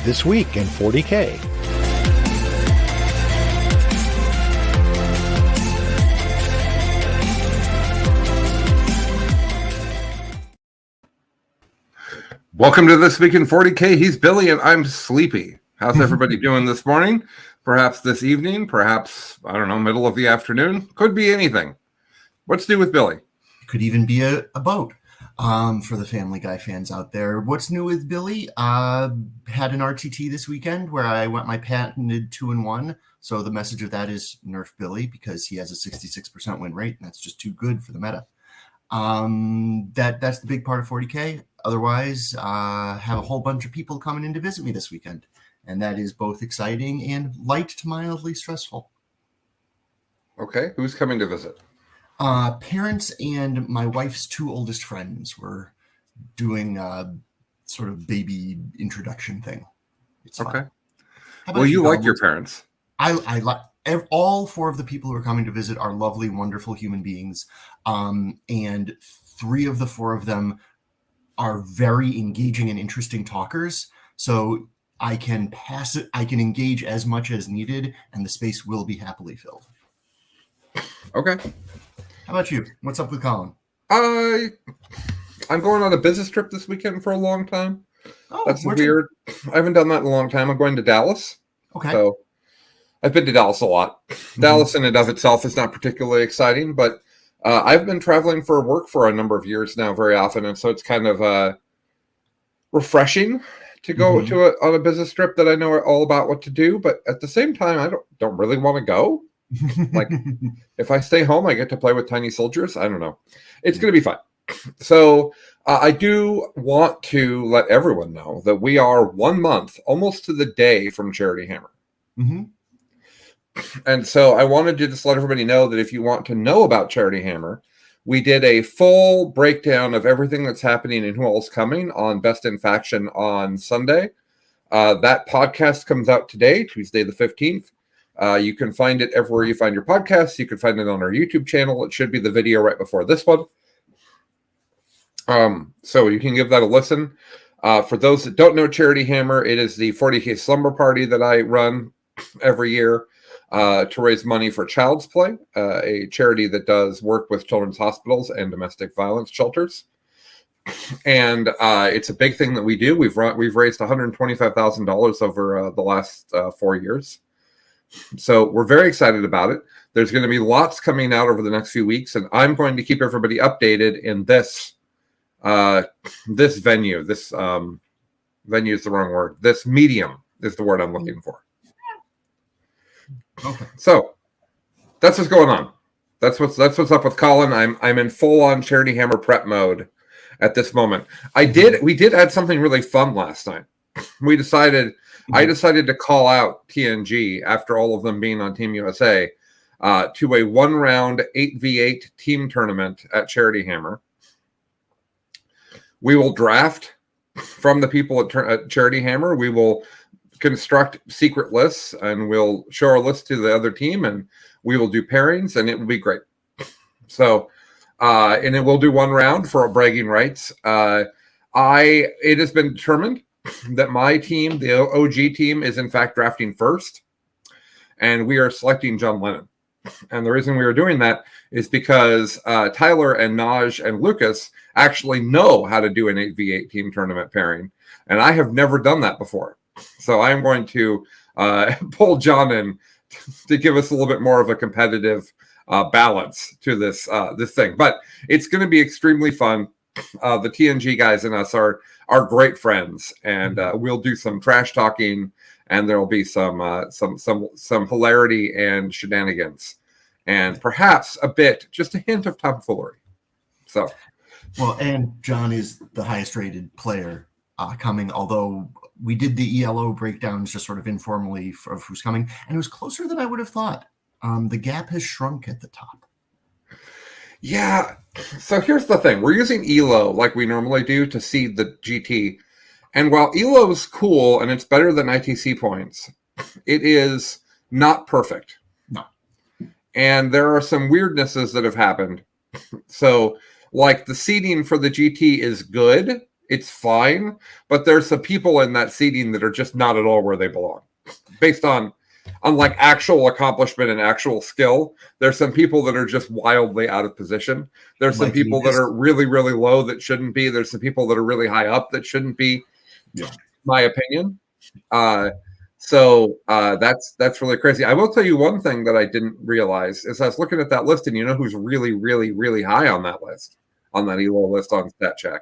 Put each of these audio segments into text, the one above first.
This week in 40K. Welcome to This Week in 40K. He's Billy and I'm sleepy. How's everybody doing this morning? Perhaps this evening, perhaps, I don't know, middle of the afternoon. Could be anything. What's new with Billy? Could even be a boat for the Family Guy fans out there. What's new with Billy? Had an RTT this weekend where I went my patented 2-1. So the message of that is nerf Billy because he has a 66% win rate, and that's just too good for the meta. That's the big part of 40K. Otherwise, have a whole bunch of people coming in to visit me this weekend. And that is both exciting and light to mildly stressful. Okay, who's coming to visit? Parents and my wife's two oldest friends were doing a sort of baby introduction thing. It's okay. Fun. Well, you like your parents. I like all four of the people who are coming to visit are lovely, wonderful human beings. And three of the four of them are very engaging and interesting talkers. So I can pass it. I can engage as much as needed, and the space will be happily filled. Okay. How about you? What's up with Colin? I'm going on a business trip this weekend for a long time. Oh, that's weird. I haven't done that in a long time. I'm going to Dallas. Okay. So I've been to Dallas a lot. Mm-hmm. Dallas in and of itself is not particularly exciting, but I've been traveling for work for a number of years now very often, and so it's kind of refreshing to go on a business trip that I know all about what to do, but at the same time, I don't really want to go. Like, if I stay home, I get to play with tiny soldiers. I don't know. It's going to be fun. So I do want to let everyone know that we are 1 month, almost to the day, from Charity Hammer. Mm-hmm. And so I wanted to just let everybody know that if you want to know about Charity Hammer, we did a full breakdown of everything that's happening and who all's coming on Best in Faction on Sunday. That podcast comes out today, Tuesday the 15th. You can find it everywhere you find your podcasts. You can find it on our YouTube channel. It should be the video right before this one. So you can give that a listen. For those that don't know Charity Hammer, it is the 40K slumber party that I run every year to raise money for Child's Play, a charity that does work with children's hospitals and domestic violence shelters. And it's a big thing that we do. We've raised $125,000 over the last 4 years. So we're very excited about it. There's going to be lots coming out over the next few weeks, and I'm going to keep everybody updated in this venue. This venue is the wrong word. This medium is the word I'm looking for. Okay. So that's what's going on. That's what's up with Colin. I'm in full on Charity Hammer prep mode at this moment. We did add something really fun last night. I decided to call out TNG after all of them being on Team USA to a 1-round 8v8 team tournament at Charity Hammer. We will draft from the people at Charity Hammer. We will construct secret lists, and we'll show our list to the other team, and we will do pairings, and it will be great. So, and it will do 1 round for bragging rights. It has been determined that my team, the OG team, is in fact drafting first, and we are selecting John Lennon. And the reason we are doing that is because Tyler and Naj and Lucas actually know how to do an 8v8 team tournament pairing, and I have never done that before. So I'm going to pull John in to give us a little bit more of a competitive balance to this thing. But it's going to be extremely fun. The TNG guys and us are great friends, and we'll do some trash talking, and there'll be some hilarity and shenanigans, and perhaps just a hint of tomfoolery. So, well, and John is the highest rated player coming, although we did the ELO breakdowns just sort of informally of who's coming, and it was closer than I would have thought. The gap has shrunk at the top. Yeah. So here's the thing. We're using ELO like we normally do to seed the GT. And while ELO is cool and it's better than ITC points, it is not perfect. No. And there are some weirdnesses that have happened. So, like, the seeding for the GT is good, It's fine, but there's some people in that seating that are just not at all where they belong, based on like actual accomplishment and actual skill. There's some people that are just wildly out of position. There's some people that are really, really low that shouldn't be. There's some people that are really high up that shouldn't be. Yeah, my opinion. So that's really crazy. I will tell you one thing that I didn't realize is I was looking at that list, and you know who's really, really, really high on that list, on that ELO list on StatCheck,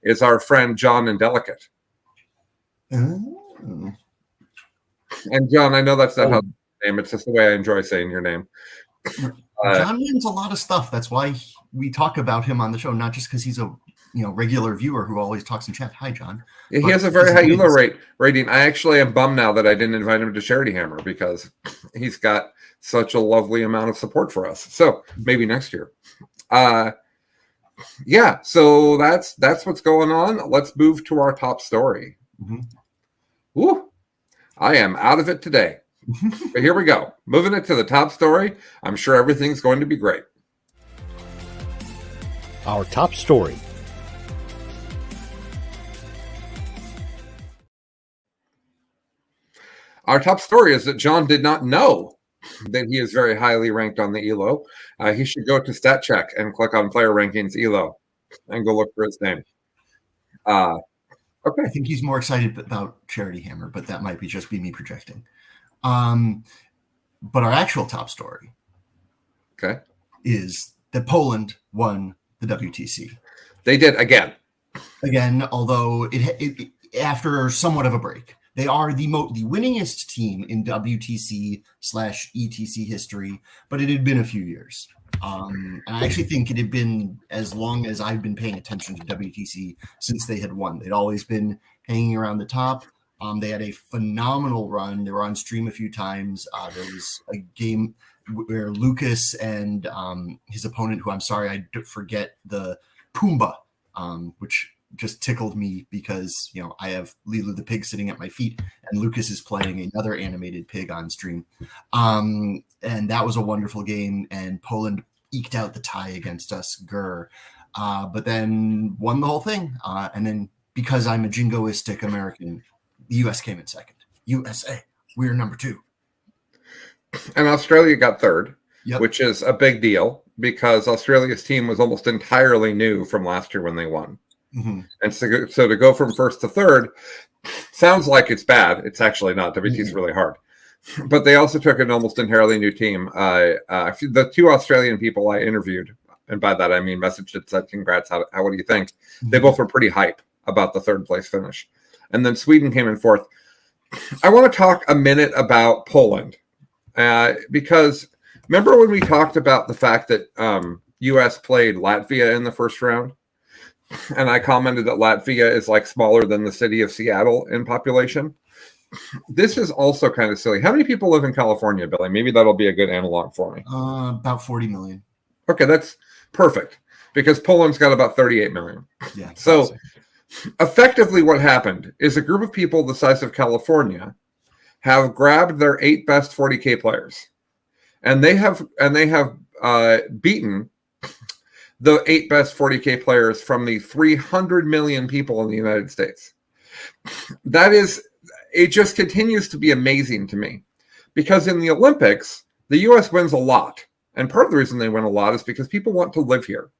is our friend John and Delicate. Oh. And John, I know that's not how name. It's just the way I enjoy saying your name. John wins a lot of stuff. That's why we talk about him on the show, not just because he's a regular viewer who always talks in chat. Hi, John. Yeah, he has a very high ELO rating. I actually am bummed now that I didn't invite him to Charity Hammer because he's got such a lovely amount of support for us. So maybe next year. Yeah, so that's what's going on. Let's move to our top story. Mm-hmm. Ooh, I am out of it today. But here we go. Moving it to the top story. I'm sure everything's going to be great. Our top story. Our top story is that John did not know that he is very highly ranked on the ELO. He should go to StatCheck and click on Player Rankings ELO and go look for his name. Okay. I think he's more excited about Charity Hammer, but that might just be me projecting. But our actual top story, is that Poland won the WTC. They did again, although it after somewhat of a break. They are the winningest team in WTC/ETC history, but it had been a few years. And I actually think it had been as long as I've been paying attention to WTC since they had won. They'd always been hanging around the top. They had a phenomenal run. They were on stream a few times. There was a game where Lucas and his opponent, who I'm sorry, I forget the Pumbaa, which just tickled me because, I have Lilu the pig sitting at my feet and Lucas is playing another animated pig on stream. And that was a wonderful game, and Poland eked out the tie against us, but then won the whole thing. And then because I'm a jingoistic American, the U.S. came in second. USA, we're number 2. And Australia got third, yep. Which is a big deal because Australia's team was almost entirely new from last year when they won. Mm-hmm. And so to go from first to third sounds like it's bad. It's actually not. WTC is really hard. But they also took an almost entirely new team. The 2 Australian people I interviewed, and by that I mean messaged and said, congrats, what do you think? Mm-hmm. They both were pretty hype about the third place finish. And then Sweden came in fourth. I want to talk a minute about Poland because remember when we talked about the fact that U.S. played Latvia in the first round? And I commented that Latvia is like smaller than the city of Seattle in population. This is also kind of silly. How many people live in California, Billy? Maybe that'll be a good analog for me. About 40 million. Okay, that's perfect because Poland's got about 38 million. Yeah. So effectively what happened is a group of people the size of California have grabbed their 8 best 40K players. And they have beaten the 8 best 40K players from the 300 million people in the United States. It just continues to be amazing to me because in the Olympics, the U.S. wins a lot. And part of the reason they win a lot is because people want to live here.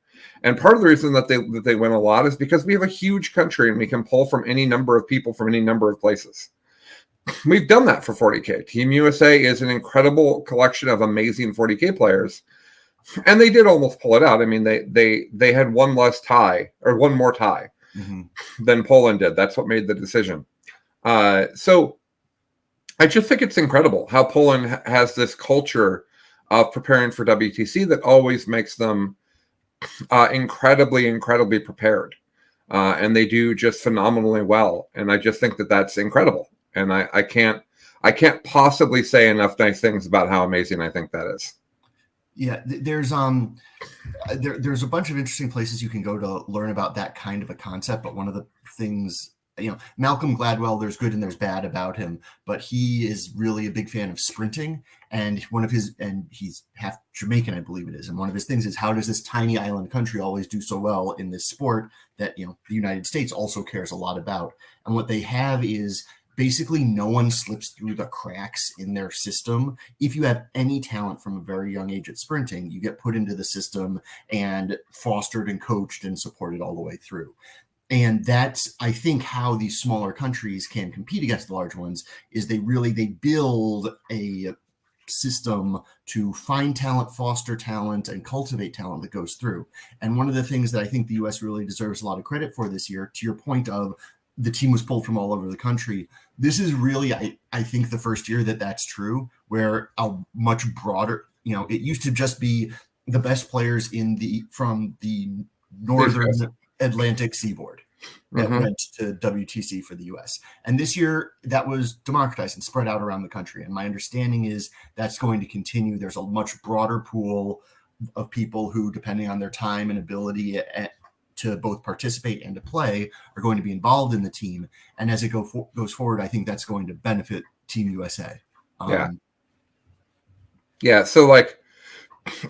And part of the reason that they win a lot is because we have a huge country and we can pull from any number of people from any number of places. We've done that for 40K. Team USA is an incredible collection of amazing 40K players. And they did almost pull it out. I mean, they had one more tie mm-hmm. than Poland did. That's what made the decision. So I just think it's incredible how Poland has this culture of preparing for WTC that always makes them incredibly, incredibly prepared. And they do just phenomenally well. And I just think that that's incredible. And I can't possibly say enough nice things about how amazing I think that is. Yeah, there's a bunch of interesting places you can go to learn about that kind of a concept. But one of the things Malcolm Gladwell, there's good and there's bad about him, but he is really a big fan of sprinting. And he's half Jamaican, I believe it is. And one of his things is, how does this tiny island country always do so well in this sport that, the United States also cares a lot about? And what they have is basically no one slips through the cracks in their system. If you have any talent from a very young age at sprinting, you get put into the system and fostered and coached and supported all the way through. And that's, I think, how these smaller countries can compete against the large ones, is they build a system to find talent, foster talent, and cultivate talent that goes through. And one of the things that I think the U.S. really deserves a lot of credit for this year, to your point of the team was pulled from all over the country, this is really, I think, the first year that that's true, where a much broader, it used to just be the best players from the northern Atlantic seaboard that went to WTC for the US. And this year that was democratized and spread out around the country. And my understanding is that's going to continue. There's a much broader pool of people who, depending on their time and ability to both participate and to play, are going to be involved in the team. And as it goes forward, I think that's going to benefit Team USA. Yeah. So like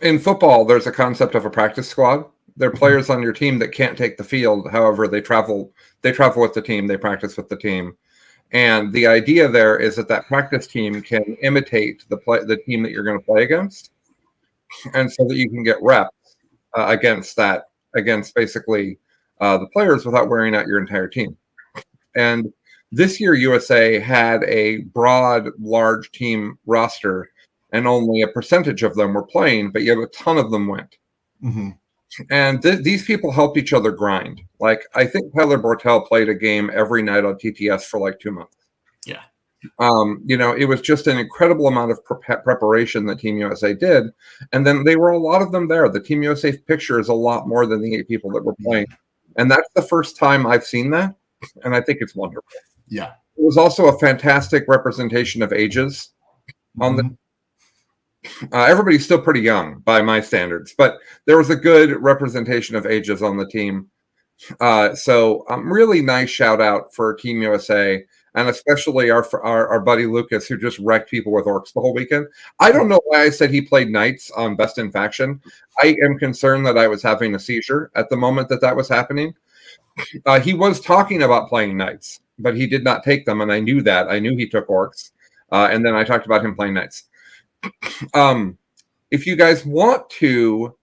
in football, there's a concept of a practice squad. There are players on your team that can't take the field. However, they travel with the team. They practice with the team. And the idea there is that practice team can imitate the team that you're going to play against. And so that you can get reps against basically the players without wearing out your entire team. And this year, USA had a broad, large team roster, and only a percentage of them were playing, but yet a ton of them went. Mm-hmm. And these people helped each other grind. Like, I think Tyler Bortel played a game every night on TTS for like 2 months. Yeah. It was just an incredible amount of preparation that Team USA did. And then they were a lot of them there. The Team USA picture is a lot more than the 8 people that were playing. And that's the first time I've seen that. And I think it's wonderful. Yeah. It was also a fantastic representation of ages on the everybody's still pretty young by my standards, but there was a good representation of ages on the team. So really nice shout out for Team USA, and especially our buddy Lucas, who just wrecked people with orcs the whole weekend. I don't know why I said he played knights on Best in Faction. I am concerned that I was having a seizure at the moment that was happening. He was talking about playing knights, but he did not take them, and I knew that. I knew he took orcs, and then I talked about him playing knights. If you guys want to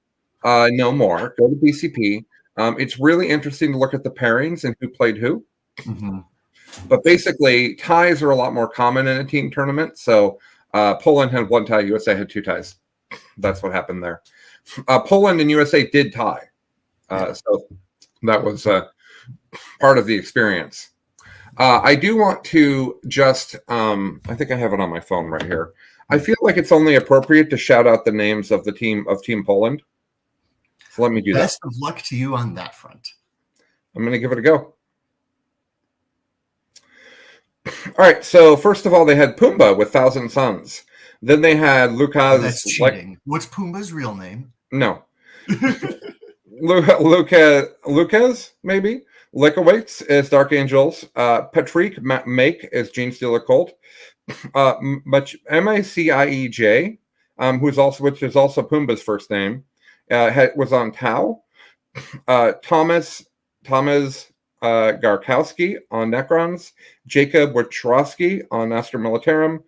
know more, go to BCP. It's really interesting to look at the pairings and who played who. Mm-hmm. But basically, ties are a lot more common in a team tournament. So Poland had 1 tie, USA had 2 ties. That's what happened there. Poland and USA did tie. So that was part of the experience. I do want to just, I think I have it on my phone right here. I feel like it's only appropriate to shout out the names of Team Poland. So let me do that. Best of luck to you on that front. I'm going to give it a go. All right. So first of all, they had Pumbaa with 1,000 Suns. Then they had Lucas. That's cheating. What's Pumbaa's real name? No. Lucas, maybe. Likowitz is Dark Angels. Patrick Make is Gene Stealer Cult. Macieij, which is also Pumbaa's first name, was on Tau. Thomas Garkowski on Necrons. Jacob Wachowski on Astra Militarum.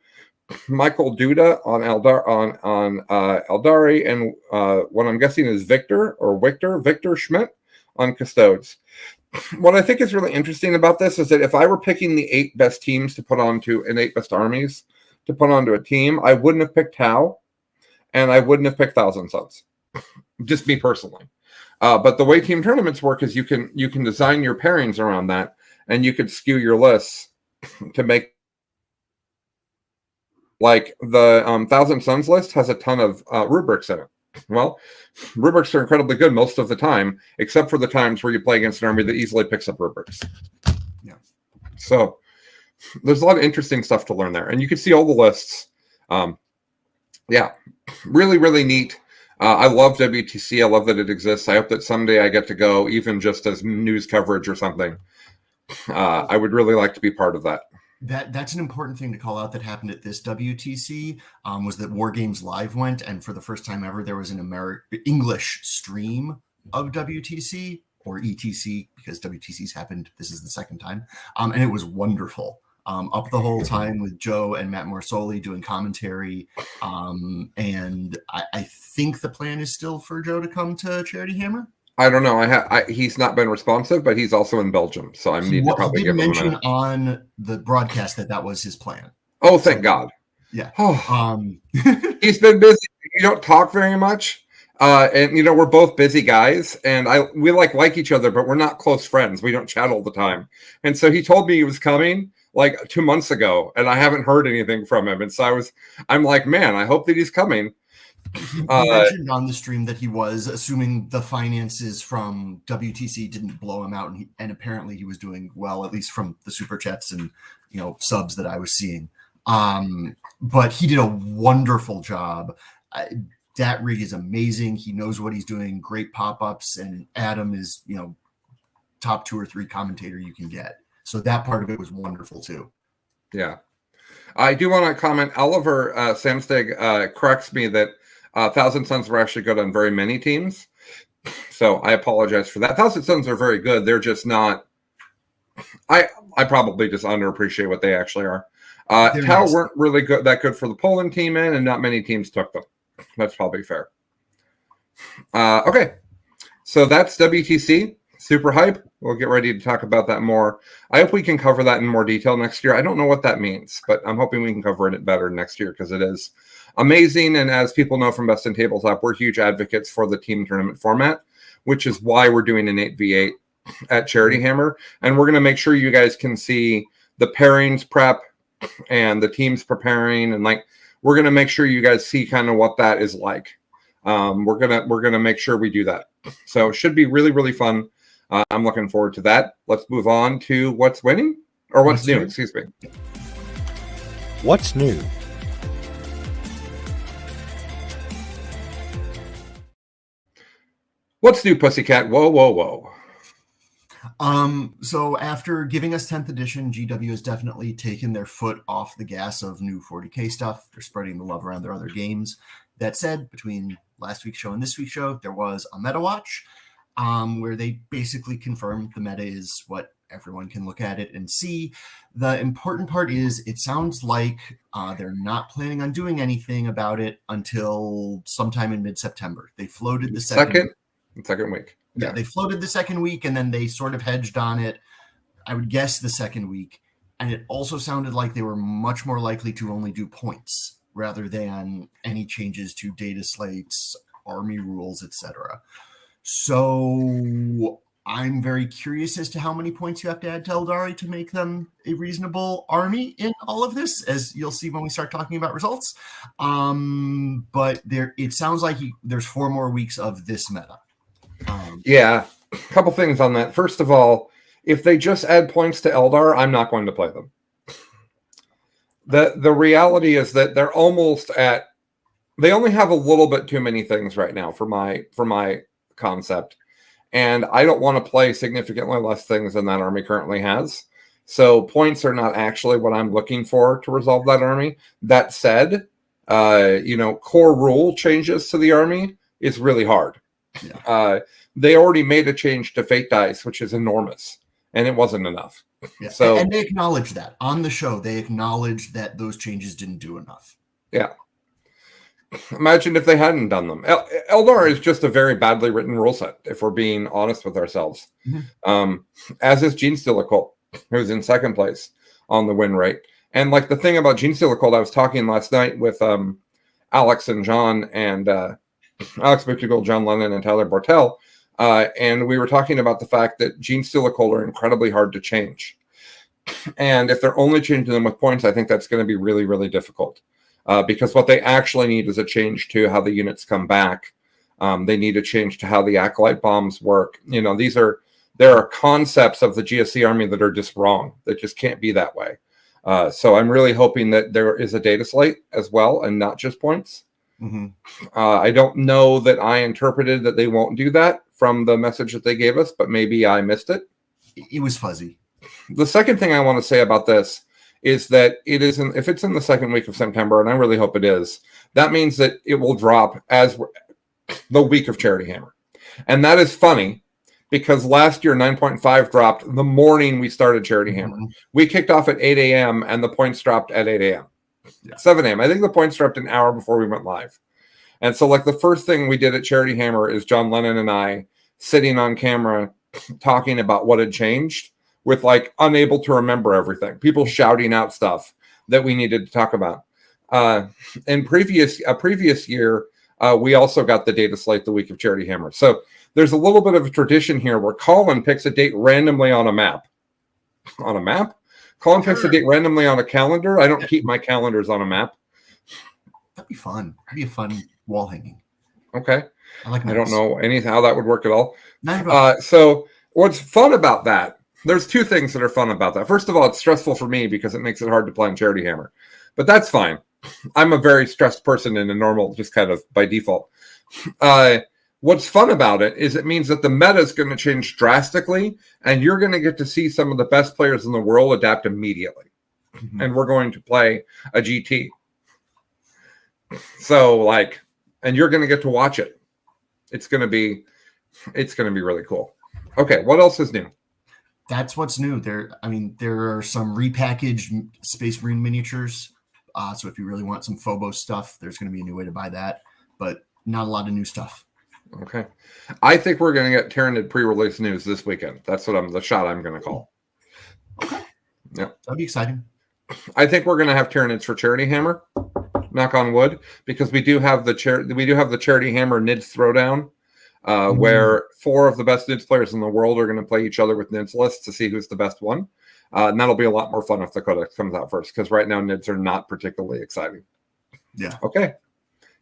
Michael Duda on Eldari, and what I'm guessing is Victor Schmidt on Custodes. What I think is really interesting about this is that if I were picking the 8 best teams to put onto, and 8 best armies to put onto a team, I wouldn't have picked Tau, and I wouldn't have picked 1,000 Suns. Just me personally. But the way team tournaments work is you can design your pairings around that, and you could skew your lists to make, like, the 1,000 Suns list has a ton of rubrics in it. Well, rubrics are incredibly good most of the time, except for the times where you play against an army that easily picks up rubrics. Yeah. So there's a lot of interesting stuff to learn there, and you can see all the lists. Yeah, really, really neat. I love WTC. I love that it exists. I hope that someday I get to go, even just as news coverage or something. I would really like to be part of that. That's an important thing to call out that happened at this WTC, was that War Games Live went, and for the first time ever, there was an English stream of WTC, or ETC, because WTCs happened. This is the second time, and it was wonderful. Up the whole time with Joe and Matt Morsoli doing commentary, and I think the plan is still for Joe to come to Charity Hammer. I don't know. He's not been responsive, but he's also in Belgium, so I need to probably give him a minute. On the broadcast that was his plan. Oh, thank God. Yeah. He's been busy. You don't talk very much, and we're both busy guys, and we like each other, but we're not close friends. We don't chat all the time, and so he told me he was coming like 2 months ago, and I haven't heard anything from him, and so I'm like, man, I hope that he's coming. He mentioned on the stream that he was assuming the finances from WTC didn't blow him out, and apparently he was doing well, at least from the super chats and subs that I was seeing. But he did a wonderful job. That rig is amazing. He knows what he's doing. Great pop-ups, and Adam is top 2 or 3 commentator you can get. So that part of it was wonderful too. Yeah, I do want to comment. Oliver Samstig corrects me that Thousand Suns were actually good on very many teams. So I apologize for that. Thousand Suns are very good. They're just not. I probably just underappreciate what they actually are. Tau weren't really that good for the Poland team and not many teams took them. That's probably fair. Okay, so that's WTC. Super hype. We'll get ready to talk about that more. I hope we can cover that in more detail next year. I don't know what that means, but I'm hoping we can cover it better next year because it is amazing. And as people know from Best in Tabletop, we're huge advocates for the team tournament format, which is why we're doing an 8v8 at Charity Hammer. And we're going to make sure you guys can see the pairings prep and the teams preparing. And we're going to make sure you guys see kind of what that is like. We're going to make sure we do that. So it should be really, really fun. I'm looking forward to that. Let's move on to what's winning or what's new. Excuse me. What's new? What's new, Pussycat? Whoa, whoa, whoa. So after giving us 10th edition, GW has definitely taken their foot off the gas of new 40K stuff. They're spreading the love around their other games. That said, between last week's show and this week's show, there was a meta watch. Where they basically confirmed the meta is what everyone can look at it and see. The important part is it sounds like they're not planning on doing anything about it until sometime in mid-September. They floated the second week. Yeah, they floated the second week, and then they sort of hedged on it, I would guess, the second week. And it also sounded like they were much more likely to only do points rather than any changes to data slates, army rules, etc. So I'm very curious as to how many points you have to add to Eldari to make them a reasonable army in all of this, as you'll see when we start talking about results. But it sounds like there's 4 more weeks of this meta. Yeah, a couple things on that. First of all, if they just add points to Eldar, I'm not going to play them. The reality is that they're almost at. They only have a little bit too many things right now for my concept, and I don't want to play significantly less things than that army currently has. So points are not actually what I'm looking for to resolve that army. That said, core rule changes to the army is really hard. Yeah. They already made a change to fate dice, which is enormous, and it wasn't enough. Yeah. So, and they acknowledged that on the show. They acknowledged that those changes didn't do enough. Yeah. Imagine if they hadn't done them. Eldar is just a very badly written rule set, if we're being honest with ourselves. Mm-hmm. As is Genestealer Cult, who's in second place on the win rate. And the thing about Genestealer Cult, I was talking last night with Alex and John and Alex Buchtigol, John Lennon, and Tyler Bortel. And we were talking about the fact that Genestealer Cult are incredibly hard to change. And if they're only changing them with points, I think that's going to be really, really difficult. Because what they actually need is a change to how the units come back. They need a change to how the Acolyte bombs work. There are concepts of the GSC army that are just wrong. That just can't be that way. So I'm really hoping that there is a data slate as well and not just points. Mm-hmm. I don't know that I interpreted that they won't do that from the message that they gave us, but maybe I missed it. It was fuzzy. The second thing I want to say about this is that if it's in the second week of September, and I really hope it is, that means that it will drop as the week of Charity Hammer. And that is funny because last year 9.5 dropped the morning we started Charity Hammer. We kicked off at 8 a.m. and the points dropped at 8 a.m. 7 a.m. I think the points dropped an hour before we went live. And so like the first thing we did at Charity Hammer is John Lennon and I sitting on camera talking about what had changed with like unable to remember everything. People shouting out stuff that we needed to talk about. In a previous year, we also got the data slate the week of Charity Hammer. So there's a little bit of a tradition here where Colin picks a date randomly on a map. On a map? Colin picks a date randomly on a calendar. I don't keep my calendars on a map. That'd be fun. That'd be a fun wall hanging. Okay. I don't know how that would work at all. Not So what's fun about that, there's two things that are fun about that. First of all, it's stressful for me because it makes it hard to play on Charity Hammer. But that's fine. I'm a very stressed person in a normal, just kind of by default. What's fun about it is it means that the meta is going to change drastically, and you're going to get to see some of the best players in the world adapt immediately. Mm-hmm. And we're going to play a GT. So and you're going to get to watch it. It's going to be really cool. Okay, what else is new? That's what's new. There are some repackaged Space Marine miniatures. So if you really want some Phobos stuff, there's going to be a new way to buy that, but not a lot of new stuff. Okay. I think we're going to get Tyranid pre-release news this weekend. That's what the shot I'm going to call. Okay. Yeah. That'd be exciting. I think we're going to have Tyranids for Charity Hammer. Knock on wood, because we do have the Charity Hammer Nids Throwdown, where 4 of the best Nids players in the world are going to play each other with Nids lists to see who's the best one. And that'll be a lot more fun if the Codex comes out first, because right now Nids are not particularly exciting. Yeah. Okay.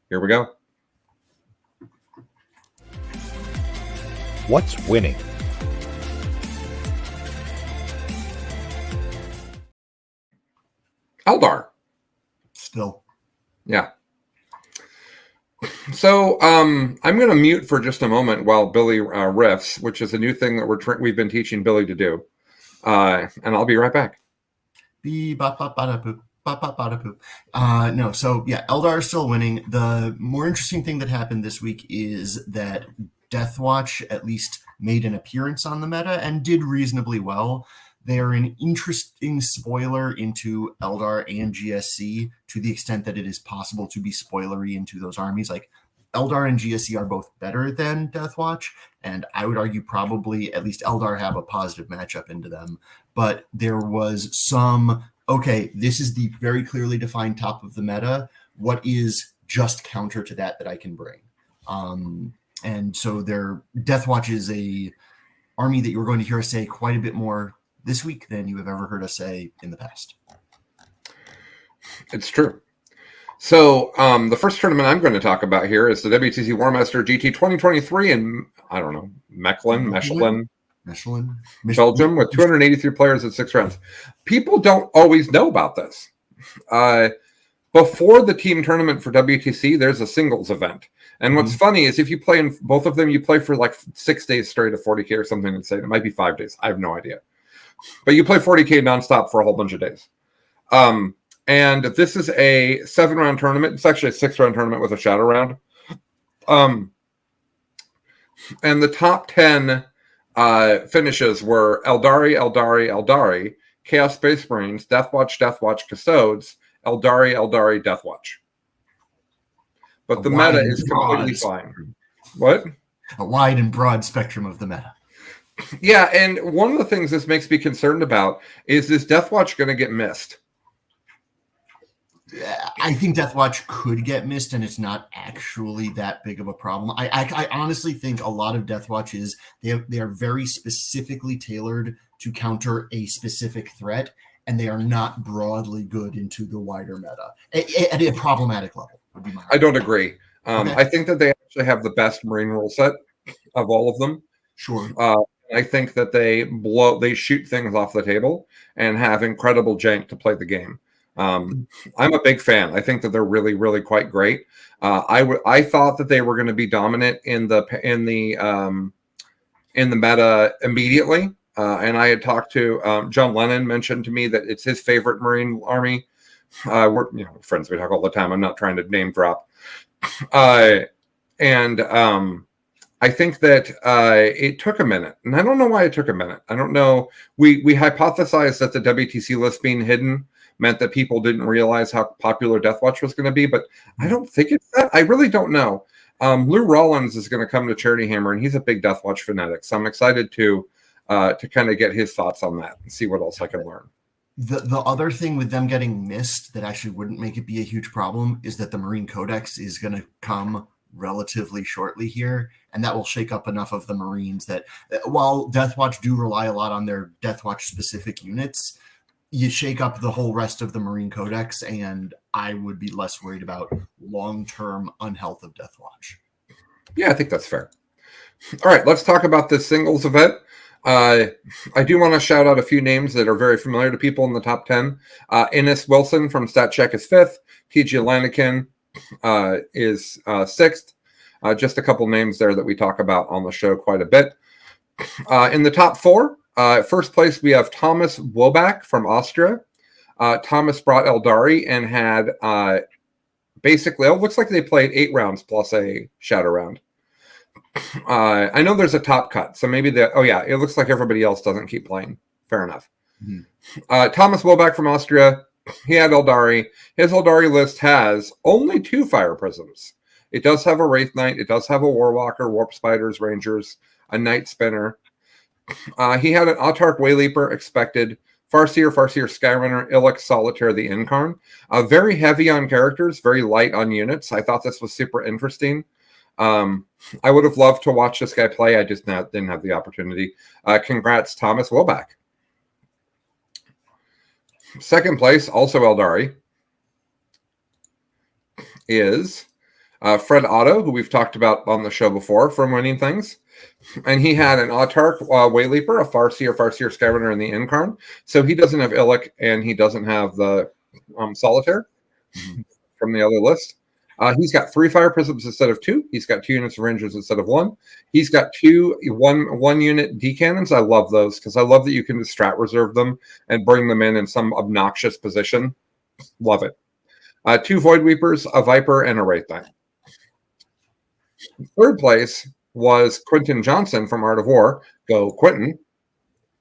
Here we go. What's winning? Eldar. Still. Yeah. So I'm going to mute for just a moment while Billy riffs, which is a new thing that we've been teaching Billy to do. And I'll be right back. No, so yeah, Eldar is still winning. The more interesting thing that happened this week is that Deathwatch at least made an appearance on the meta and did reasonably well. They are an interesting spoiler into Eldar and GSC to the extent that it is possible to be spoilery into those armies. Like Eldar and GSC are both better than Deathwatch, and I would argue probably at least Eldar have a positive matchup into them. But there was this is the very clearly defined top of the meta. What is just counter to that I can bring? And so Deathwatch is a army that you're going to hear us say quite a bit more this week than you have ever heard us say in the past. It's true. So the first tournament I'm going to talk about here is the WTC Warmaster GT 2023 in, I don't know, Mechelen, Belgium, with 283 players at 6 rounds. People don't always know about this. Before the team tournament for WTC, there's a singles event. And what's funny is if you play in both of them, you play for like 6 days straight of 40K or something insane. It might be 5 days. I have no idea. But you play 40K nonstop for a whole bunch of days. And this is a 7-round tournament. It's actually a 6-round tournament with a shadow round. And the top 10 finishes were Eldari, Chaos Space Marines, Deathwatch, Custodes, Eldari, Deathwatch. But the meta is completely fine. What? A wide and broad spectrum of the meta. Yeah, and one of the things this makes me concerned about is Deathwatch going to get missed? I think Deathwatch could get missed, and it's not actually that big of a problem. I honestly think a lot of Deathwatch is they are very specifically tailored to counter a specific threat, and they are not broadly good into the wider meta at a problematic level. I don't agree. Okay. I think that they actually have the best Marine rule set of all of them. Sure. I think that they shoot things off the table and have incredible jank to play the game. I'm a big fan. I think that they're really, really quite great. I thought that they were going to be dominant in the meta immediately. And I had talked to John Lennon mentioned to me that it's his favorite Marine Army. We're friends. We talk all the time. I'm not trying to name drop. And I think that it took a minute, and I don't know why it took a minute. I don't know. We hypothesized that the WTC list being hidden meant that people didn't realize how popular Deathwatch was going to be, but I don't think it's that. I really don't know. Lou Rollins is going to come to Charity Hammer, and he's a big Deathwatch fanatic, so I'm excited to kind of get his thoughts on that and see what else I can learn. The other thing with them getting missed that actually wouldn't make it be a huge problem is that the Marine Codex is going to come relatively shortly here, and that will shake up enough of the Marines that while Deathwatch do rely a lot on their Deathwatch specific units, you shake up the whole rest of the Marine Codex, and I would be less worried about long-term unhealth of Deathwatch. Yeah, I think that's fair. All right, let's talk about this singles event. I do want to shout out a few names that are very familiar to people in the top 10. Innes Wilson from StatCheck is 5th. T.G. Lanikin is 6th. Just a couple names there that we talk about on the show quite a bit. In the top 4, first place we have Thomas Wobach from Austria. Thomas brought Eldari and had basically, it looks like they played 8 rounds plus a shadow round. I know there's a top cut, so maybe it looks like everybody else doesn't keep playing. Fair enough. Mm-hmm. Thomas Wobach from Austria, he had Eldari. His Eldari list has only 2 Fire Prisms. It does have a Wraith Knight. It does have a Warwalker, Warp Spiders, Rangers, a Night Spinner. He had an Autarch Wayleaper expected, Farseer, Skyrunner, Illic, Solitaire, the Incarn. Very heavy on characters, very light on units. I thought this was super interesting. I would have loved to watch this guy play. I just didn't have the opportunity. Congrats, Thomas Wobach. Second place, also Eldari, is Fred Otto, who we've talked about on the show before from Winning Things. And he had an Autarch Wayleaper, a Farseer, Skyrunner, and the Incarn. So he doesn't have Illic, and he doesn't have the Solitaire from the other list. He's got 3 Fire Prisms instead of 2. He's got 2 units of Rangers instead of 1. He's got 2 one unit D cannons. I love those because I love that you can strat reserve them and bring them in some obnoxious position. Love it. 2 Void Weepers, a Viper, and a Wraith Knight. Third place was Quentin Johnson from Art of War. Go Quentin,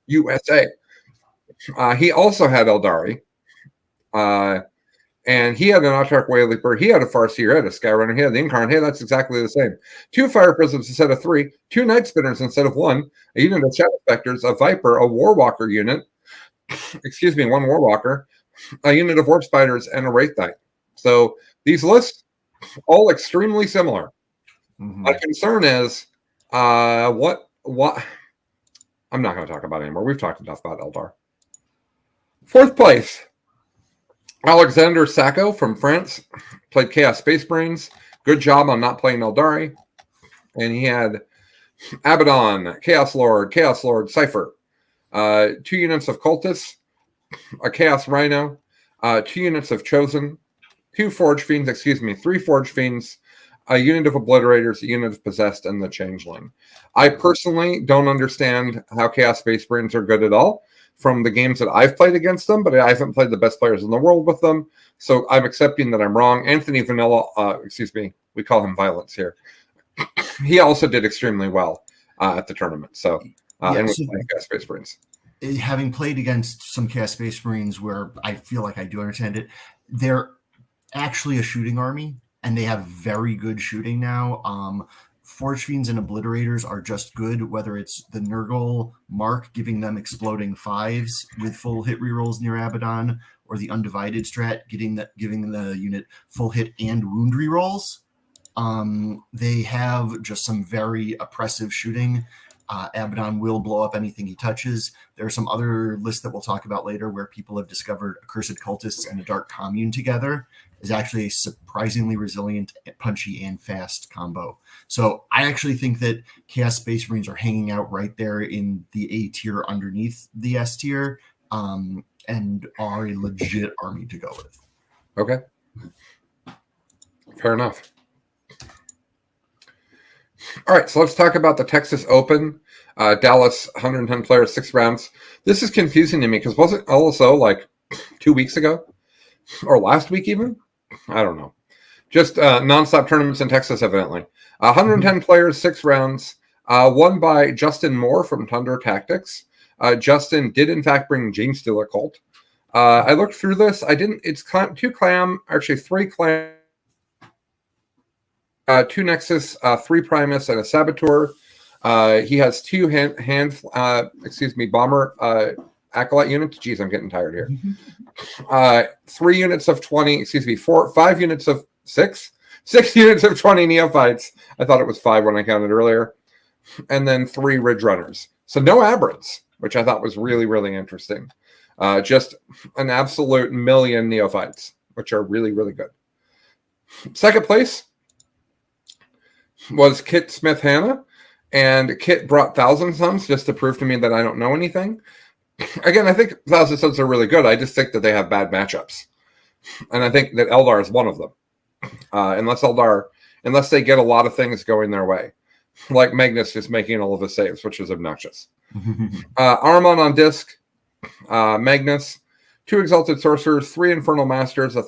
USA. He also had Eldari. And he had an Autarch Wayleaper. He had a Farseer. He had a Skyrunner. He had the Incarn. Hey, that's exactly the same. 2 Fire Prisms instead of 3. 2 Night Spinners instead of 1. A unit of Shadow Specters. A Viper. A Warwalker unit. 1 Warwalker. A unit of Warp Spiders. And a Wraith Knight. So these lists, all extremely similar. Mm-hmm. My concern is, what? I'm not going to talk about it anymore. We've talked enough about Eldar. 4th place. Alexander Sacco from France played Chaos Space Marines. Good job on not playing Eldari. And he had Abaddon, Chaos Lord, Cypher, 2 units of Cultists, a Chaos Rhino, 2 units of Chosen, 3 Forge Fiends, a unit of Obliterators, a unit of Possessed, and the Changeling. I personally don't understand how Chaos Space Marines are good at all from the games that I've played against them, but I haven't played the best players in the world with them, so I'm accepting that I'm wrong. Anthony Vanilla, we call him Violence here. He also did extremely well at the tournament, so and with Chaos Space Marines. Having played against some Chaos Space Marines where I feel like I do understand it, they're actually a shooting army, and they have very good shooting now. Forge Fiends and Obliterators are just good, whether it's the Nurgle Mark giving them exploding 5s with full hit rerolls near Abaddon, or the Undivided strat giving the unit full hit and wound rerolls. They have just some very oppressive shooting. Abaddon will blow up anything he touches. There are some other lists that we'll talk about later where people have discovered Accursed Cultists and a Dark Commune together is actually a surprisingly resilient, punchy, and fast combo. So I actually think that Chaos Space Marines are hanging out right there in the A tier underneath the S tier, and are a legit army to go with. Okay. Fair enough. All right, so let's talk about the Texas Open. Dallas, 110 players, 6 rounds. This is confusing to me because was it also like 2 weeks ago or last week even? I don't know. Just nonstop tournaments in Texas, evidently. 110 players, 6 rounds. Won by Justin Moore from Thunder Tactics. Justin did, in fact, bring Gene Stealer Cult. I looked through this. I didn't. It's 2 clam, actually 3 clam, 2 Nexus, 3 Primus, and a Saboteur. He has 2 bomber acolyte units. Geez, I'm getting tired here. 3 units of 20. 5 units of 6 units of 20 neophytes. I thought it was 5 when I counted earlier, and then 3 Ridge Runners. So no aberrants, which I thought was really, really interesting. Just an absolute million neophytes, which are really, really good. Second place was Kit Smith Hanna, and Kit brought Thousand Suns just to prove to me that I don't know anything. Again, I think Thousand Suns are really good. I just think that they have bad matchups, and I think that Eldar is one of them. Unless they get a lot of things going their way, like Magnus just making all of his saves, which is obnoxious. Armon on disc, Magnus, 2 Exalted Sorcerers, 3 Infernal Masters, a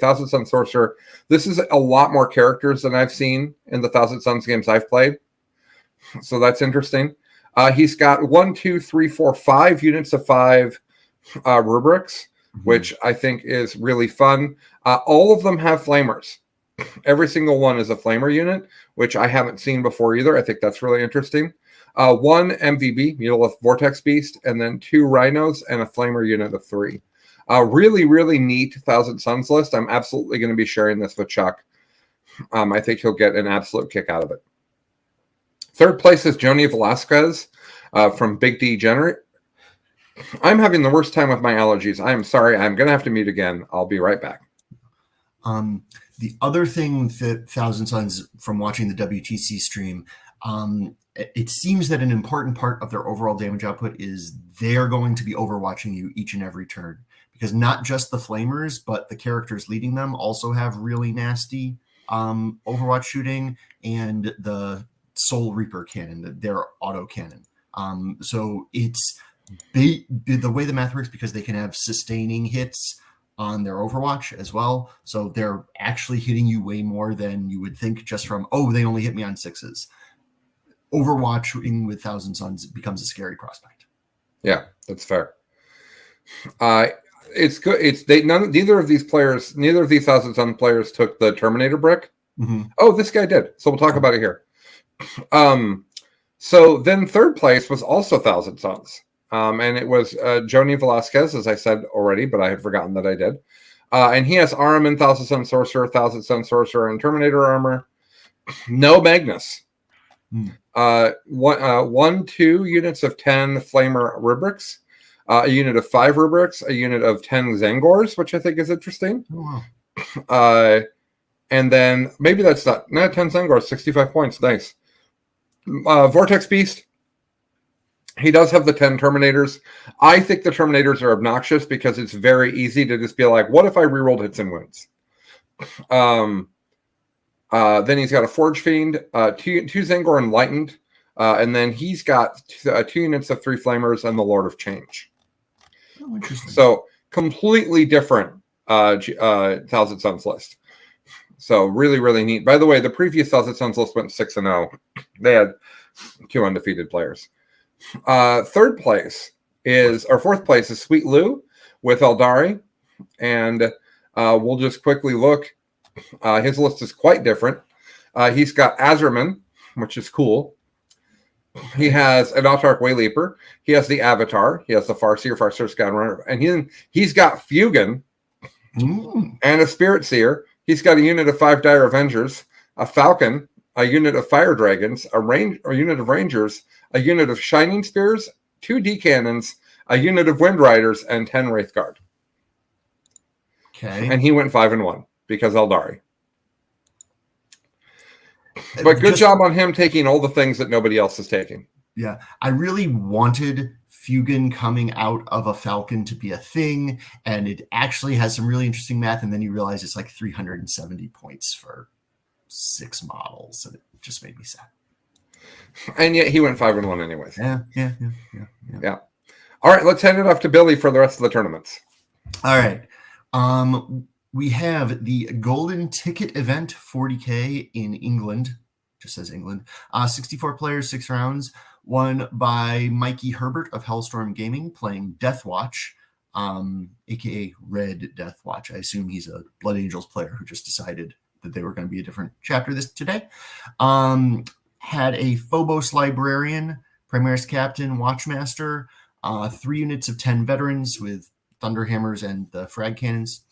Thousand Sun Sorcerer. This is a lot more characters than I've seen in the Thousand Suns games I've played, so that's interesting. He's got 1, 2, 3, 4, 5 units of 5 rubrics, which I think is really fun. All of them have flamers. Every single one is a flamer unit, which I haven't seen before either. I think that's really interesting. 1 MVB, Mutalith Vortex Beast, and then 2 Rhinos and a flamer unit of 3. Really, really neat Thousand Suns list. I'm absolutely going to be sharing this with Chuck. I think he'll get an absolute kick out of it. Third place is Joni Velasquez from Big D Generate. I'm having the worst time with my allergies. I am sorry. I'm going to have to mute again. I'll be right back. The other thing that Thousand Suns, from watching the WTC stream, it seems that an important part of their overall damage output is they're going to be overwatching you each and every turn, because not just the flamers, but the characters leading them also have really nasty overwatch shooting, and the Soul Reaper cannon, their auto cannon. So it's the way the math works, because they can have sustaining hits on their Overwatch as well. So they're actually hitting you way more than you would think just from, oh, they only hit me on 6s. Overwatching with Thousand Suns becomes a scary prospect. Yeah, that's fair. It's good. Neither of these Thousand Sun players took the Terminator brick. Oh, this guy did. So we'll talk about it here. So then third place was also Thousand Suns. And it was Joni Velasquez, as I said already, but I had forgotten that I did. And he has Armin, Thousand Sun Sorcerer, and Terminator armor. No Magnus. 2 units of 10 Flamer rubrics, a unit of 5 rubrics, a unit of 10 Zangors, which I think is interesting. Oh, wow. And then maybe that's not 10 Zangors, 65 points. Nice. Vortex Beast. He does have the 10 Terminators. I think the Terminators are obnoxious because it's very easy to just be like, what if I rerolled hits and wounds? Then he's got a Forge Fiend, 2 Zangor Enlightened, and then he's got 2 units of 3 Flamers and the Lord of Change. Oh, interesting. So completely different Thousand Suns list. So really, really neat. By the way, the previous Thousand Suns list went 6-0. They had 2 undefeated players. Fourth place is Sweet Lou with Eldari, and we'll just quickly look. His list is quite different. He's got Azerman, which is cool. He has an Autarch Wayleaper. He has the Avatar. He has the Farseer Scout, and he's got Fugan and a Spirit Seer. He's got a unit of 5 Dire Avengers, a Falcon, a unit of Fire Dragons, a unit of Rangers, a unit of Shining Spears, 2 D Cannons, a unit of Wind Riders, and 10 Wraithguard. Okay. And he went 5-1 because Eldari. But good job on him taking all the things that nobody else is taking. Yeah. I really wanted Fugan coming out of a Falcon to be a thing, and it actually has some really interesting math, and then you realize it's like 370 points for 6 models, and it just made me sad. And yet he went 5-1 anyways. Yeah. All right, let's hand it off to Billy for the rest of the tournaments. All right. We have the Golden Ticket event, 40K in England. Just says England. 64 players, 6 rounds. Won by Mikey Herbert of Hellstorm Gaming, playing Deathwatch, aka Red Deathwatch. I assume he's a Blood Angels player who just decided that they were going to be a different chapter today. Had a Phobos Librarian, Primaris Captain, Watchmaster, 3 units of 10 veterans with Thunderhammers and the Frag Cannons,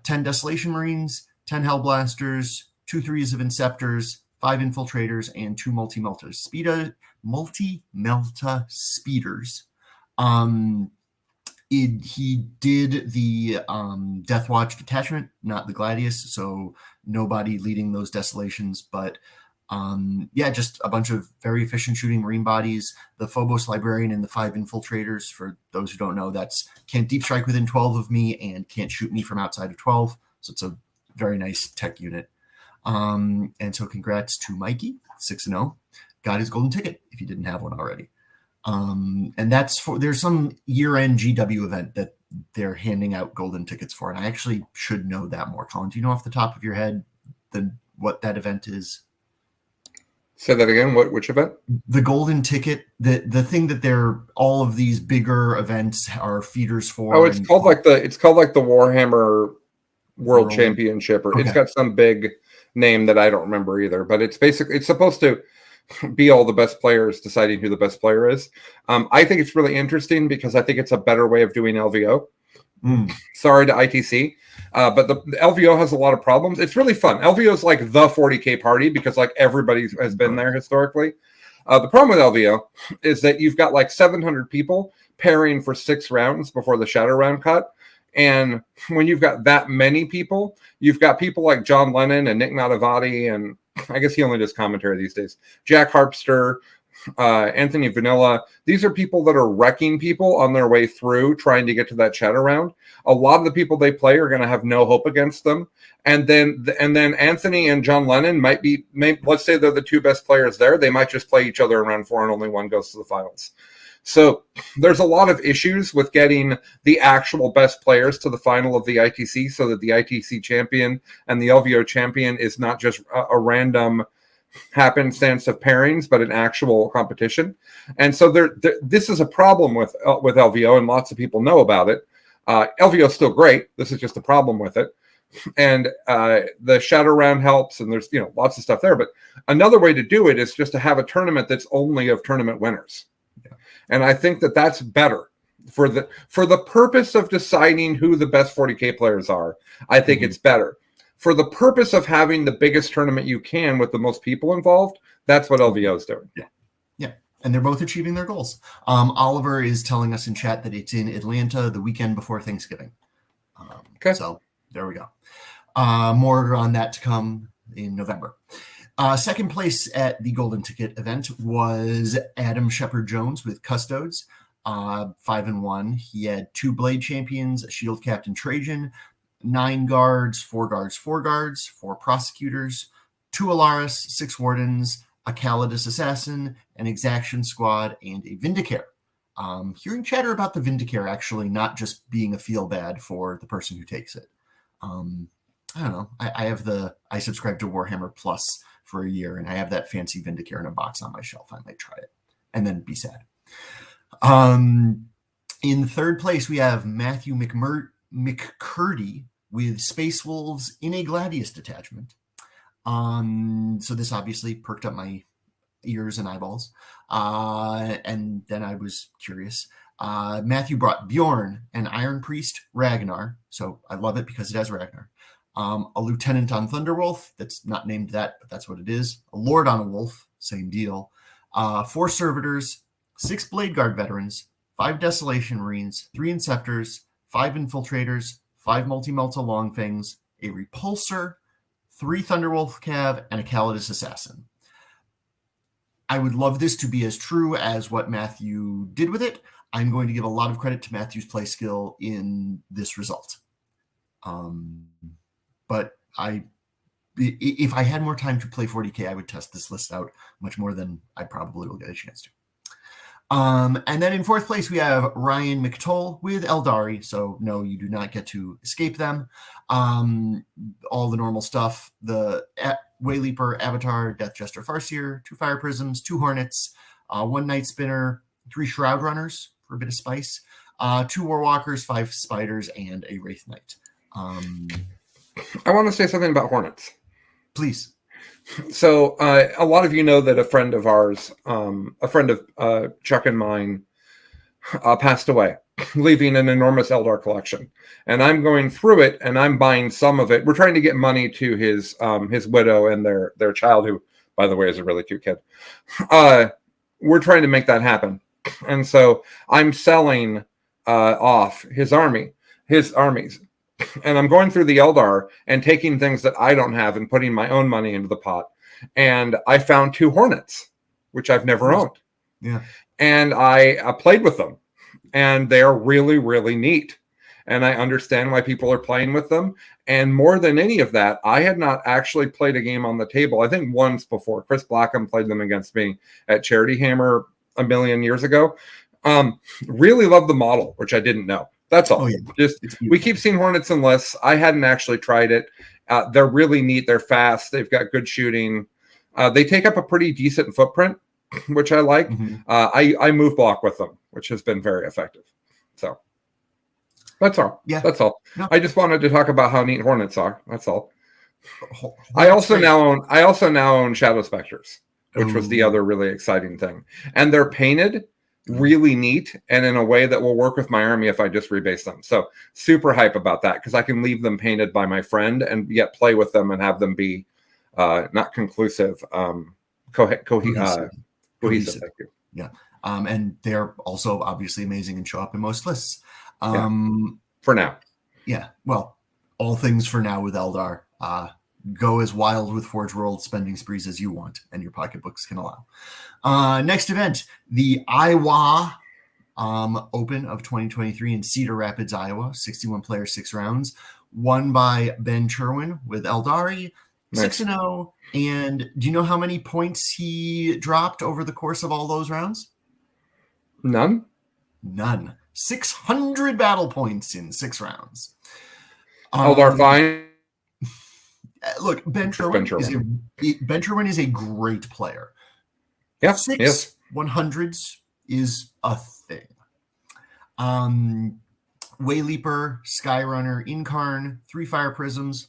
10 Desolation Marines, 10 Hellblasters, 2 3s of Inceptors, 5 Infiltrators, and 2 Multi-Melta Speeders. He did the Deathwatch detachment, not the Gladius, so nobody leading those Desolations, but just a bunch of very efficient shooting Marine bodies. The Phobos Librarian and the 5 Infiltrators, for those who don't know, that's can't deep strike within 12 of me and can't shoot me from outside of 12. So it's a very nice tech unit. And so congrats to Mikey, 6-0. Got his golden ticket if you didn't have one already. And that's there's some year-end GW event that they're handing out golden tickets for. And I actually should know that more. Colin, do you know off the top of your head what that event is? Say that again. Which event? The golden ticket, the thing that they're all of these bigger events are feeders for. Oh, it's called like the Warhammer World Championship, or It's got some big name that I don't remember either. But it's supposed to be all the best players deciding who the best player is. I think it's really interesting because I think it's a better way of doing LVO. Sorry to ITC. But the LVO has a lot of problems. It's really fun. LVO is like the 40K party because like everybody has been there historically. The problem with LVO is that you've got like 700 people pairing for 6 rounds before the shadow round cut. And when you've got that many people, you've got people like John Lennon and Nick Natavati, and I guess he only does commentary these days, Jack Harpster, Anthony Vanilla. These are people that are wrecking people on their way through trying to get to that shadow round. A lot of the people they play are going to have no hope against them. And then Anthony and John Lennon let's say they're the 2 best players there. They might just play each other in round 4 and only one goes to the finals. So there's a lot of issues with getting the actual best players to the final of the ITC so that the ITC champion and the LVO champion is not just a random happenstance of pairings, but an actual competition. And so this is a problem with LVO, and lots of people know about it. LVO is still great. This is just a problem with it. And the shadow round helps, and there's lots of stuff there. But another way to do it is just to have a tournament that's only of tournament winners. Yeah. And I think that that's better for the purpose of deciding who the best 40K players are. I think it's better. For the purpose of having the biggest tournament you can with the most people involved, that's what LVO is doing. Yeah. And they're both achieving their goals. Oliver is telling us in chat that it's in Atlanta the weekend before Thanksgiving. Okay. So there we go. More on that to come in November. Second place at the Golden Ticket event was Adam Shepard-Jones with Custodes, 5-1. He had 2 Blade Champions, a Shield Captain Trajan, 9 guards, 4 guards, 4 guards, 4 prosecutors, 2 Alaris, 6 wardens, a Calidus assassin, an Exaction squad, and a Vindicare. Hearing chatter about the Vindicare actually not just being a feel bad for the person who takes it. I don't know. I subscribe to Warhammer Plus for a year, and I have that fancy Vindicare in a box on my shelf. I might try it and then be sad. In third place, we have Matthew McCurdy with Space Wolves in a Gladius detachment. So this obviously perked up my ears and eyeballs. And then I was curious. Matthew brought Bjorn, an Iron Priest, Ragnar. So I love it because it has Ragnar. A lieutenant on Thunderwolf that's not named that, but that's what it is. A lord on a wolf, same deal. 4 servitors, 6 Blade Guard veterans, 5 Desolation Marines, 3 Inceptors, 5 Infiltrators, 5 Multi-Melta Longfangs, a Repulsor, 3 Thunderwolf Cav, and a Calidus Assassin. I would love this to be as true as what Matthew did with it. I'm going to give a lot of credit to Matthew's play skill in this result. But I if I had more time to play 40K, I would test this list out much more than I probably will get a chance to. And then in fourth place, we have Ryan McToll with Eldari. So no, you do not get to escape them. All the normal stuff, the Wayleaper, Avatar, Death Jester, Farseer, 2 Fire Prisms, 2 Hornets, 1 Night Spinner, 3 Shroud Runners for a bit of spice, 2 Warwalkers, 5 Spiders, and a Wraith Knight. I want to say something about Hornets. Please. So a lot of you know that a friend of ours, a friend of Chuck and mine, passed away, leaving an enormous Eldar collection. And I'm going through it, and I'm buying some of it. We're trying to get money to his widow and their child, who, by the way, is a really cute kid. We're trying to make that happen. And so I'm selling off his armies. And I'm going through the Eldar and taking things that I don't have and putting my own money into the pot. And I found 2 Hornets, which I've never owned. Yeah. And I played with them. And they're really, really neat. And I understand why people are playing with them. And more than any of that, I had not actually played a game on the table. I think once before. Chris Blackham played them against me at Charity Hammer a million years ago. Really love the model, which I didn't know. That's all. Oh, yeah. Just we keep seeing Hornets in lists. I hadn't actually tried it. They're really neat. They're fast. They've got good shooting. They take up a pretty decent footprint, which I like. Mm-hmm. I move block with them, which has been very effective. So that's all. Yeah. That's all. No. I just wanted to talk about how neat Hornets are. That's all. I also now own Shadow Specters, which was the other really exciting thing. And they're painted really neat and in a way that will work with my army if I just rebase them. So super hype about that, because I can leave them painted by my friend and yet play with them and have them be not conclusive, cohesive. Thank you. Yeah. And they're also obviously amazing and show up in most lists. For now. Yeah. Well, all things for now with Eldar. Go as wild with Forge World spending sprees as you want and your pocketbooks can allow. Next event, the Iowa Open of 2023 in Cedar Rapids, Iowa. 61 players, 6 rounds. Won by Ben Cherwin with Eldari, 6-0. And do you know how many points he dropped over the course of all those rounds? None. 600 battle points in 6 rounds. Eldar fine. Look, Ben Cherwin is a great player. Yeah, 6 100s is a thing. Wayleaper, Skyrunner, Incarn, 3 Fire Prisms,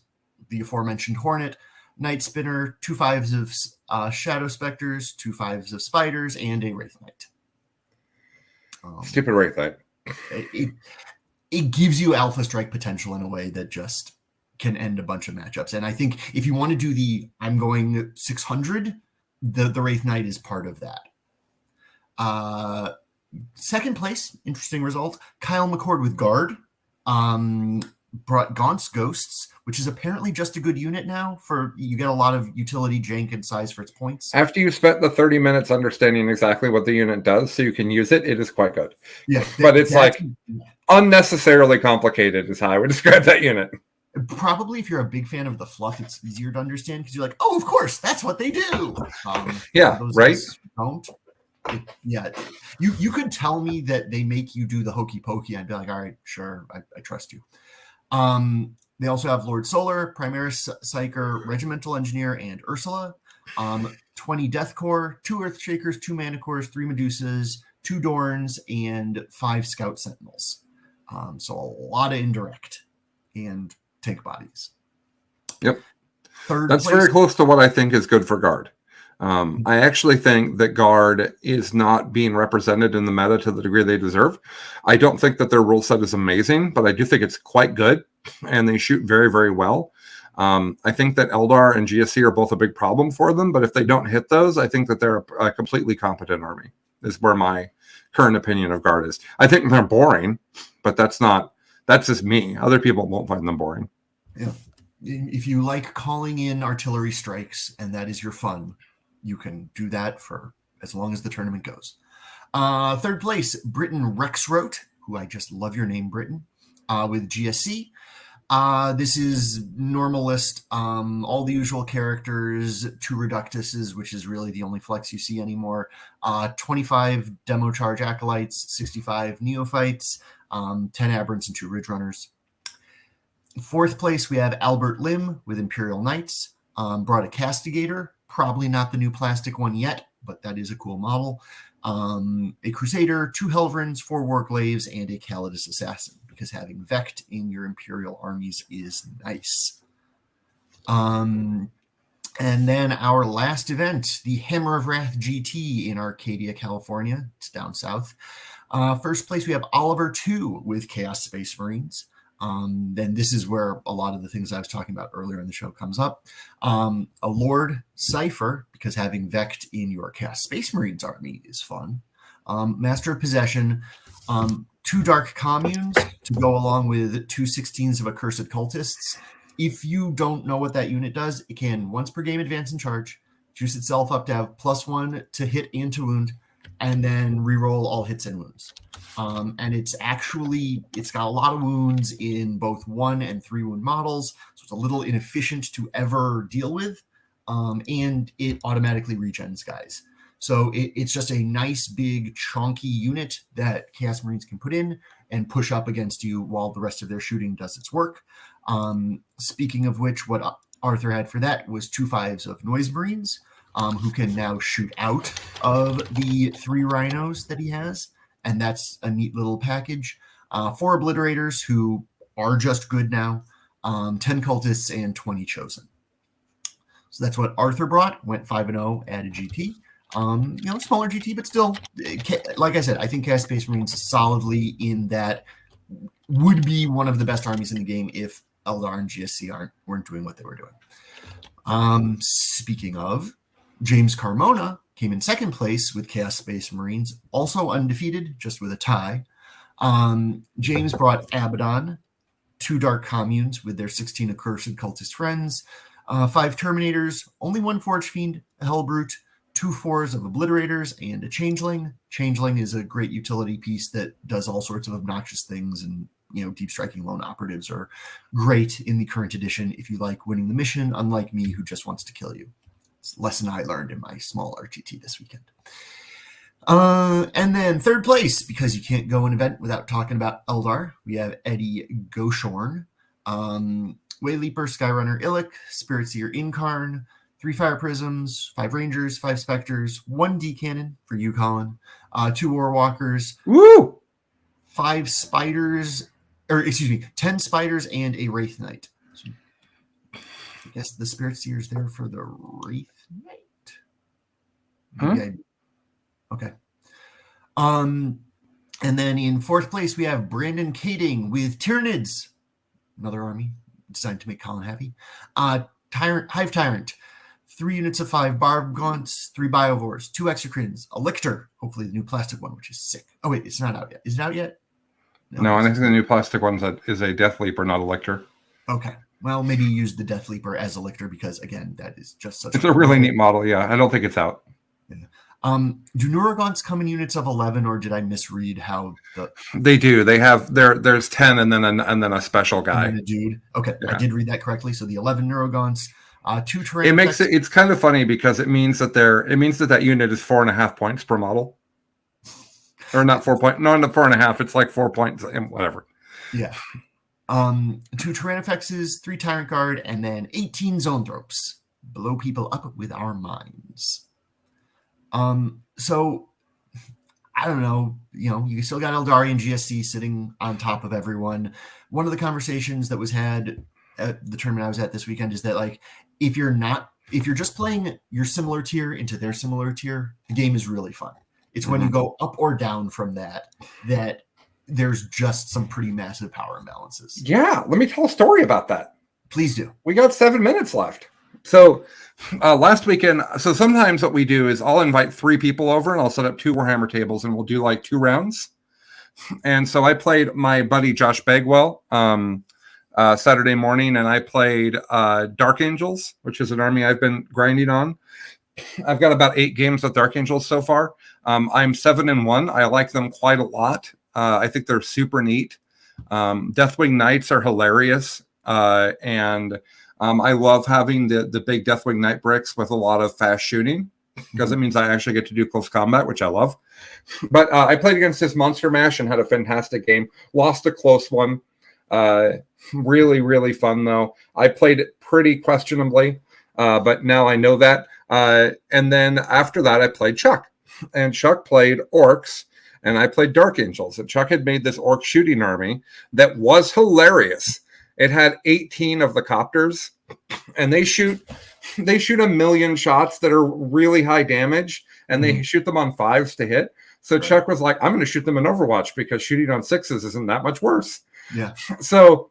the aforementioned Hornet, Night Spinner, 2 5s of Shadow Specters, 2 5s of Spiders, and a Wraith Knight. Stupid Wraith Knight. It gives you Alpha Strike potential in a way that just can end a bunch of matchups. And I think if you want to do the I'm going 600, the Wraith Knight is part of that. Second place, interesting result. Kyle McCord with Guard brought Gaunt's Ghosts, which is apparently just a good unit now. You get a lot of utility, jank, and size for its points. After you spent the 30 minutes understanding exactly what the unit does so you can use it, it is quite good. Yeah, but it's unnecessarily complicated is how I would describe that unit. Probably if you're a big fan of the fluff, it's easier to understand because you're like, oh, of course, that's what they do. Right? Don't. You could tell me that they make you do the hokey pokey. I'd be like, all right, sure, I trust you. They also have Lord Solar, Primaris Psyker, Regimental Engineer, and Ursula. 20 Death Core, 2 Earthshakers, 2 Manticores, 3 Medusas, 2 Dorns, and 5 Scout Sentinels. So a lot of indirect and tank bodies. Yep. That's very close to what I think is good for Guard. I actually think that Guard is not being represented in the meta to the degree they deserve. I don't think that their rule set is amazing, but I do think it's quite good, and they shoot very, very well. I think that Eldar and GSC are both a big problem for them, but if they don't hit those, I think that they're a completely competent army, is where my current opinion of Guard is. I think they're boring, but that's just me. Other people won't find them boring. Yeah. If you like calling in artillery strikes and that is your fun, you can do that for as long as the tournament goes. Third place, Britain Rexrote, who I just love your name, Britain, with GSC. This is normalist, all the usual characters, 2 Reductuses, which is really the only flex you see anymore, 25 Demo Charge Acolytes, 65 Neophytes, 10 Aberrants, and 2 Ridge Runners. 4th place, we have Albert Lim with Imperial Knights, brought a Castigator, probably not the new plastic one yet, but that is a cool model, a Crusader, 2 Helverins, 4 Warglaves, and a Calidus Assassin, because having Vect in your Imperial armies is nice. And then our last event, the Hammer of Wrath GT in Arcadia, California. It's down south. First place, we have Oliver 2 with Chaos Space Marines. Then this is where a lot of the things I was talking about earlier in the show comes up. A Lord Cypher, because having Vect in your Chaos Space Marines army is fun. Master of Possession, 2 Dark Communes to go along with 2 16s of Accursed Cultists. If you don't know what that unit does, it can once per game advance and charge, juice itself up to have +1 to hit and to wound, and then reroll all hits and wounds. And it's got a lot of wounds in both 1 and 3 wound models, so it's a little inefficient to ever deal with, and it automatically regens guys. So it's just a nice, big, chunky unit that Chaos Marines can put in and push up against you while the rest of their shooting does its work. Speaking of which, what Arthur had for that was 2 5s of Noise Marines, who can now shoot out of the 3 Rhinos that he has, and that's a neat little package. 4 Obliterators, who are just good now, 10 Cultists, and 20 Chosen. So that's what Arthur brought, went 5-0, added GT. Smaller GT, but still, like I said, I think Chaos Space Marines is solidly in that, would be one of the best armies in the game if Eldar and GSC weren't doing what they were doing. Speaking of, James Carmona came in 2nd place with Chaos Space Marines, also undefeated, just with a tie. James brought Abaddon, 2 Dark Communes with their 16 Accursed Cultist friends, 5 Terminators, only 1 Forge Fiend, a Hellbrute, 2 4s of Obliterators, and a Changeling. Changeling is a great utility piece that does all sorts of obnoxious things, and Deep Striking Lone Operatives are great in the current edition if you like winning the mission, unlike me, who just wants to kill you. It's a lesson I learned in my small RGT this weekend. And then 3rd place, because you can't go an event without talking about Eldar, we have Eddie Goshorn, Wayleaper, Skyrunner Illic, Spirit Seer Incarn, 3 Fire Prisms, 5 Rangers, 5 Spectres, 1 D-Cannon for you, Colin, 2 Warwalkers, Woo! 5 Spiders, 10 Spiders, and a Wraith Knight. So I guess the Spirit Seer is there for the Wraith Knight. Okay. And then in 4th place, we have Brandon Kading with Tyranids, another army designed to make Colin happy. Hive Tyrant, 3 units of 5 Barb Gaunts, 3 Biovores, 2 Exocrines, a Lictor, hopefully the new plastic one, which is sick. Oh, wait, it's not out yet. Is it out yet? No, and I think the new plastic one is a Death Leaper, not a Lictor. Okay. Well, maybe use the Death Leaper as a Lictor because, again, that is just such It's a really neat model, yeah. I don't think it's out. Yeah. Do Neurogons come in units of 11, or did I misread how the... They do. They have there's 10 and then a special guy. And then a dude. Okay, yeah. I did read that correctly. So the 11 Neurogons, 2 terrain. It makes it's kind of funny because it means that that unit is 4.5 points per model. Or not 4 point. No, not 4.5. It's like 4 points, whatever. Yeah. 2 Terrain Effects, 3 Tyrant Guard, and then 18 Zoanthropes. Blow people up with our minds. So I don't know, you still got Eldarian GSC sitting on top of everyone. One of the conversations that was had at the tournament I was at this weekend is that, like, if you're just playing your similar tier into their similar tier, the game is really fun. It's when you go up or down from that there's just some pretty massive power imbalances. Yeah, let me tell a story about that. Please do. We got 7 minutes left. So last weekend, so sometimes what we do is I'll invite 3 people over and I'll set up 2 Warhammer tables and we'll do like 2 rounds. And so I played my buddy Josh Bagwell Saturday morning, and I played Dark Angels, which is an army I've been grinding on. I've got about 8 games with Dark Angels so far. I'm 7-1. I like them quite a lot. I think they're super neat. Deathwing Knights are hilarious. and I love having the big Deathwing Night bricks with a lot of fast shooting, because it means I actually get to do close combat, which I love. But I played against this Monster Mash and had a fantastic game. Lost a close one. Really, really fun, though. I played it pretty questionably, but now I know that. And then after that, I played Chuck. And Chuck played Orcs, and I played Dark Angels. And Chuck had made this Orc shooting army that was hilarious. It had 18 of the copters, and they shoot a million shots that are really high damage, and they shoot them on 5s to hit. So Chuck was like, I'm going to shoot them in Overwatch because shooting on 6s isn't that much worse. Yeah. So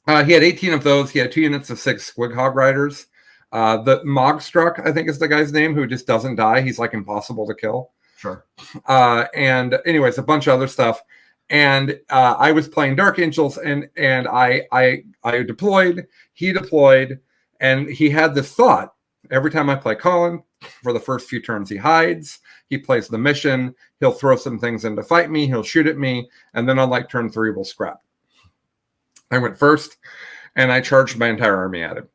he had 18 of those. He had 2 units of 6 Squig Hog Riders. The Mogstruck, I think is the guy's name, who just doesn't die. He's like impossible to kill. Sure. And anyways, a bunch of other stuff. And I was playing Dark Angels, and I deployed, he deployed, and he had this thought. Every time I play Colin, for the first few turns, he hides, he plays the mission, he'll throw some things in to fight me, he'll shoot at me, and then on like turn 3, we'll scrap. I went first, and I charged my entire army at him.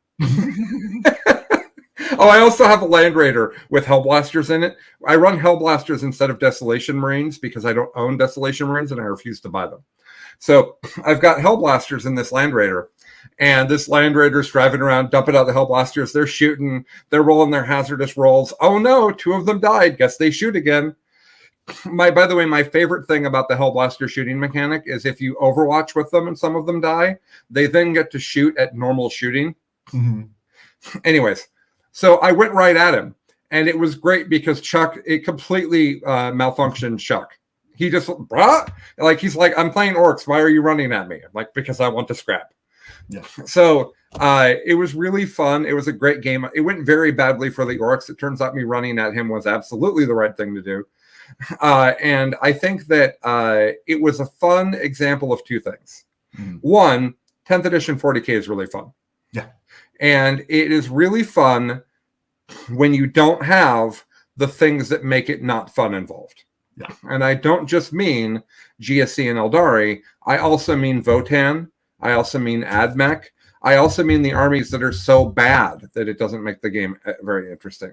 Oh, I also have a Land Raider with Hellblasters in it. I run Hellblasters instead of Desolation Marines because I don't own Desolation Marines and I refuse to buy them. So I've got Hellblasters in this Land Raider, and this Land Raider's driving around, dumping out the Hellblasters. They're shooting, they're rolling their hazardous rolls. Oh no, 2 of them died. Guess they shoot again. By the way, my favorite thing about the Hellblaster shooting mechanic is if you Overwatch with them and some of them die, they then get to shoot at normal shooting. Anyways, so I went right at him, and it was great because Chuck, it completely malfunctioned Chuck. He just, he's like, I'm playing Orcs. Why are you running at me? I'm like, because I want to scrap. Yeah. So it was really fun. It was a great game. It went very badly for the Orcs. It turns out me running at him was absolutely the right thing to do. And I think that it was a fun example of 2 things. One, 10th edition 40K is really fun. Yeah. And it is really fun when you don't have the things that make it not fun involved. Yeah. And I don't just mean GSC and Eldari. I also mean Votann. I also mean AdMech. I also mean the armies that are so bad that it doesn't make the game very interesting.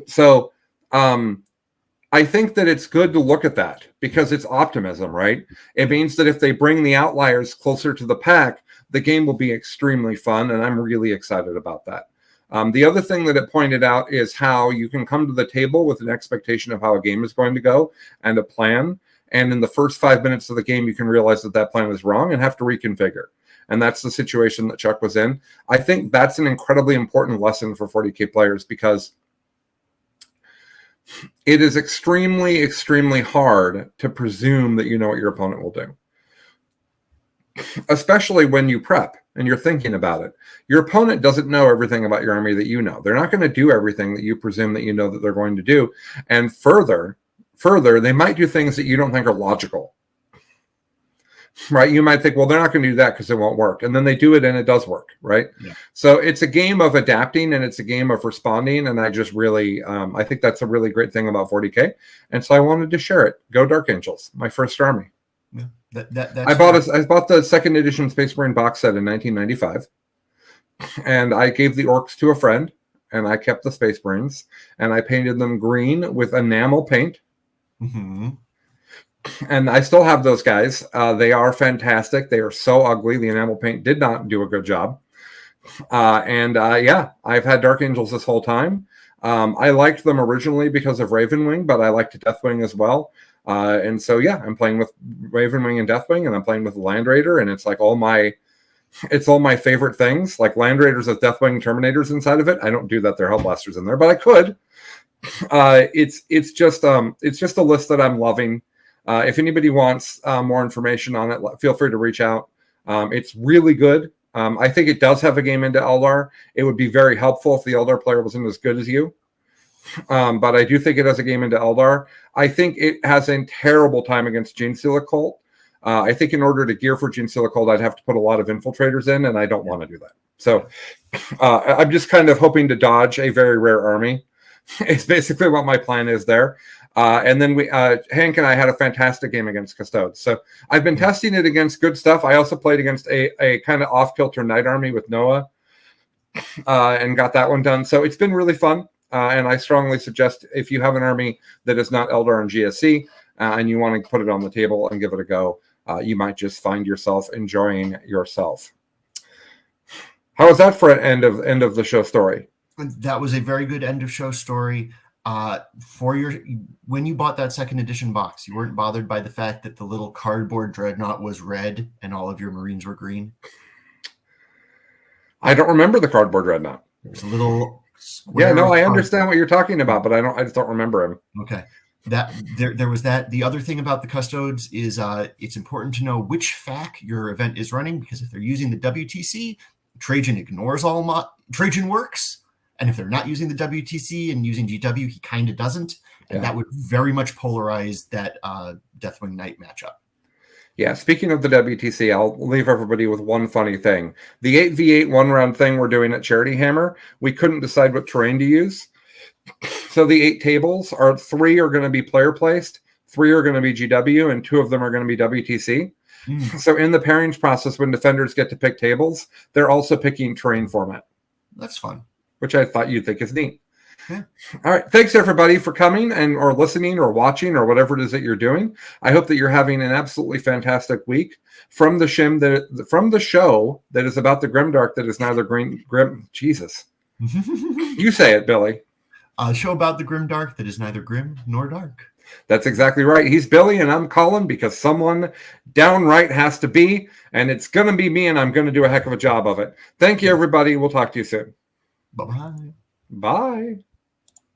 So I think that it's good to look at that because it's optimism, right? It means that if they bring the outliers closer to the pack, the game will be extremely fun, and I'm really excited about that. The other thing that it pointed out is how you can come to the table with an expectation of how a game is going to go and a plan, and in the first 5 minutes of the game, you can realize that that plan is wrong and have to reconfigure. And that's the situation that Chuck was in. I think that's an incredibly important lesson for 40K players because it is extremely, extremely hard to presume that you know what your opponent will do. Especially when you prep and you're thinking about it. Your opponent doesn't know everything about your army that you know. They're not going to do everything that you presume that you know that they're going to do. And further, they might do things that you don't think are logical. Right? You might think, well, they're not going to do that because it won't work. And then they do it and it does work, right? Yeah. So it's a game of adapting and it's a game of responding. And I just really, I think that's a really great thing about 40K. And so I wanted to share it. Go Dark Angels, my first army. Yeah. I bought the 2nd edition Space Marine box set in 1995, and I gave the Orcs to a friend, and I kept the Space Marines, and I painted them green with enamel paint. And I still have those guys. They are fantastic. They are so ugly. The enamel paint did not do a good job. Yeah, I've had Dark Angels this whole time. I liked them originally because of Ravenwing, but I liked Deathwing as well. And so, yeah, I'm playing with Ravenwing and Deathwing, and I'm playing with the Land Raider, and it's like all my favorite things, like Land Raiders with Deathwing Terminators inside of it. I don't do that. There are Hellblasters in there, but I could. It's just a list that I'm loving. If anybody wants more information on it, feel free to reach out. It's really good. I think it does have a game into Eldar. It would be very helpful if the Eldar player wasn't as good as you. But I do think it has a game into Eldar. I think it has a terrible time against Genestealer Cult. I think in order to gear for Genestealer Cult, I'd have to put a lot of infiltrators in, and I don't want to do that. So I'm just kind of hoping to dodge a very rare army. It's basically what my plan is there. And then Hank and I had a fantastic game against Custodes. So I've been testing it against good stuff. I also played against a kind of off-kilter Knight Army with Noah and got that one done. So it's been really fun. And I strongly suggest if you have an army that is not Eldar and GSC and you want to put it on the table and give it a go, you might just find yourself enjoying yourself. How was that for an end of the show story? That was a very good end of show story. When you bought that second edition box, you weren't bothered by the fact that the little cardboard dreadnought was red and all of your Marines were green? I don't remember the cardboard dreadnought. There's a little square. Yeah, no, I understand what you're talking about, but I just don't remember him. Okay. There was that. The other thing about the Custodes is it's important to know which FAQ your event is running, because if they're using the WTC, Trajan ignores Trajan works. And if they're not using the WTC and using GW, he kind of doesn't. And that would very much polarize that Deathwing Knight matchup. Yeah, speaking of the WTC, I'll leave everybody with one funny thing. The 8v8 one-round thing we're doing at Charity Hammer, we couldn't decide what terrain to use. So the 8 tables, 3 are going to be player-placed, 3 are going to be GW, and 2 of them are going to be WTC. So in the pairings process, when defenders get to pick tables, they're also picking terrain format. That's fun. Which I thought you'd think is neat. Yeah. All right. Thanks, everybody, for coming or listening or watching or whatever it is that you're doing. I hope that you're having an absolutely fantastic week. From the show that is about the Grimdark that is neither grim. Jesus. You say it, Billy. A show about the Grimdark that is neither grim nor dark. That's exactly right. He's Billy, and I'm Colin, because someone downright has to be, and it's going to be me, and I'm going to do a heck of a job of it. Thank you, everybody. We'll talk to you soon. Bye-bye. Bye.